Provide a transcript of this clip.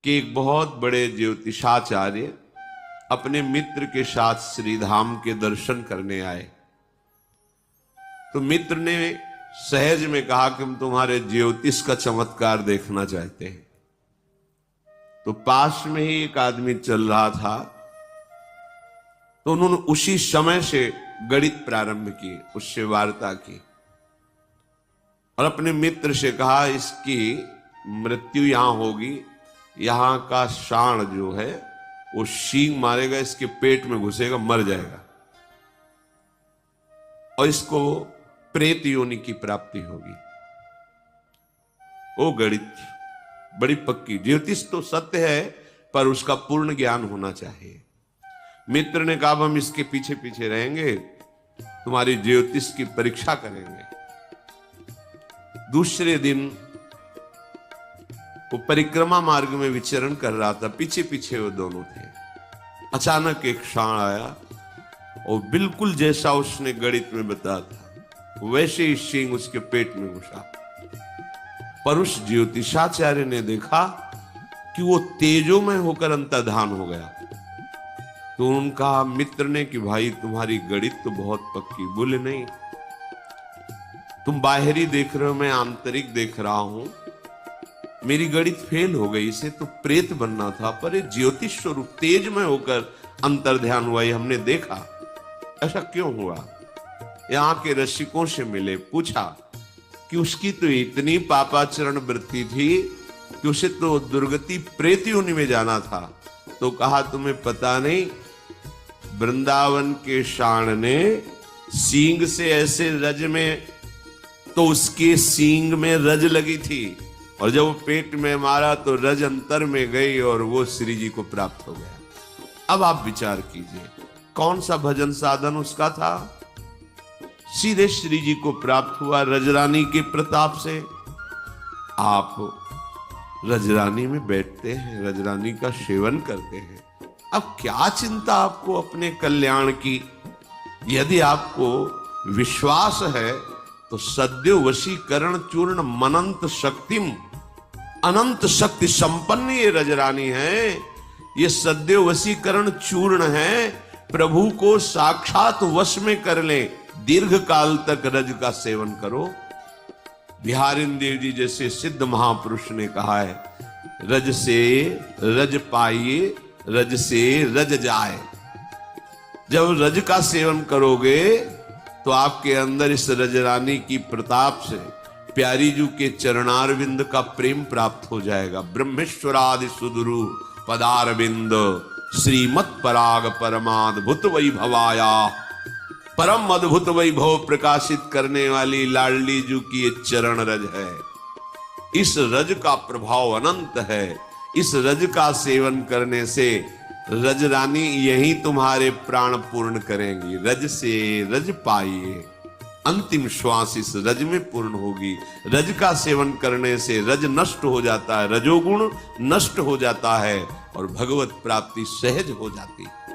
कि एक बहुत बड़े ज्योतिषाचार्य अपने मित्र के साथ श्रीधाम के दर्शन करने आए। तो मित्र ने सहज में कहा कि हम तुम्हारे ज्योतिष का चमत्कार देखना चाहते हैं। तो पास में ही एक आदमी चल रहा था, तो उन्होंने उसी समय से गणित प्रारंभ की, उससे वार्ता की और अपने मित्र से कहा इसकी मृत्यु यहां होगी, यहां का सांड जो है वो सींग मारेगा, इसके पेट में घुसेगा, मर जाएगा और इसको प्रेत योनि की प्राप्ति होगी। वो गणित बड़ी पक्की, ज्योतिष तो सत्य है पर उसका पूर्ण ज्ञान होना चाहिए। मित्र ने कहा हम इसके पीछे पीछे रहेंगे, तुम्हारी ज्योतिष की परीक्षा करेंगे। दूसरे दिन वो परिक्रमा मार्ग में विचरण कर रहा था, पीछे पीछे वो दोनों थे। अचानक एक सांड आया और बिल्कुल जैसा उसने गणित में बताया था वैसे ही सींग उसके पेट में घुसा। पर उस ज्योतिषाचार्य ने देखा कि वो तेजोमय होकर अंतर्धान हो गया। तो उनका मित्र ने कि भाई तुम्हारी गणित तो बहुत पक्की। बोले नहीं, तुम बाहरी देख रहे हो, मैं आंतरिक देख रहा हूं। मेरी गणित फेल हो गई, इसे तो प्रेत बनना था, पर ये ज्योतिष स्वरूप तेजमय होकर अंतर्ध्यान हुआ, ये हमने देखा। ऐसा क्यों हुआ? यहां के रसिकों से मिले, पूछा कि उसकी तो इतनी पापाचरण वृत्ति थी कि उसे तो दुर्गति प्रेत योनि में जाना था। तो कहा तुम्हें पता नहीं, वृंदावन के सांड ने सींग से ऐसे रज में, तो उसके सींग में रज लगी थी और जब वो पेट में मारा तो रज अंतर में गई और वो श्री जी को प्राप्त हो गया। अब आप विचार कीजिए कौन सा भजन साधन उसका था, सीधे श्री जी को प्राप्त हुआ रजरानी के प्रताप से। आप रजरानी में बैठते हैं, रजरानी का सेवन करते हैं, अब क्या चिंता आपको अपने कल्याण की? यदि आपको विश्वास है तो सद्यो वशीकरण चूर्ण मनंत शक्तिम, अनंत शक्ति संपन्न ये रजरानी है, ये सद्यो वशीकरण चूर्ण है। प्रभु को साक्षात वश में कर ले, दीर्घ काल तक रज का सेवन करो। बिहारिन देव जी जैसे सिद्ध महापुरुष ने कहा है, रज से रज पाइए, रज से रज जाए। जब रज का सेवन करोगे तो आपके अंदर इस रजरानी की प्रताप से प्यारी जू के चरणारविंद का प्रेम प्राप्त हो जाएगा। ब्रह्मेश्वरादि सुदुरु पदारविंद श्रीमत् पराग परमाद्भुत वैभवाया, परम अद्भुत वैभव प्रकाशित करने वाली लाडली जू की ये चरण रज है। इस रज का प्रभाव अनंत है। इस रज का सेवन करने से रजरानी यही तुम्हारे प्राण पूर्ण करेंगी। रज से रज पाइए, अंतिम श्वास इस रज में पूर्ण होगी। रज का सेवन करने से रज नष्ट हो जाता है, रजोगुण नष्ट हो जाता है और भगवत प्राप्ति सहज हो जाती है।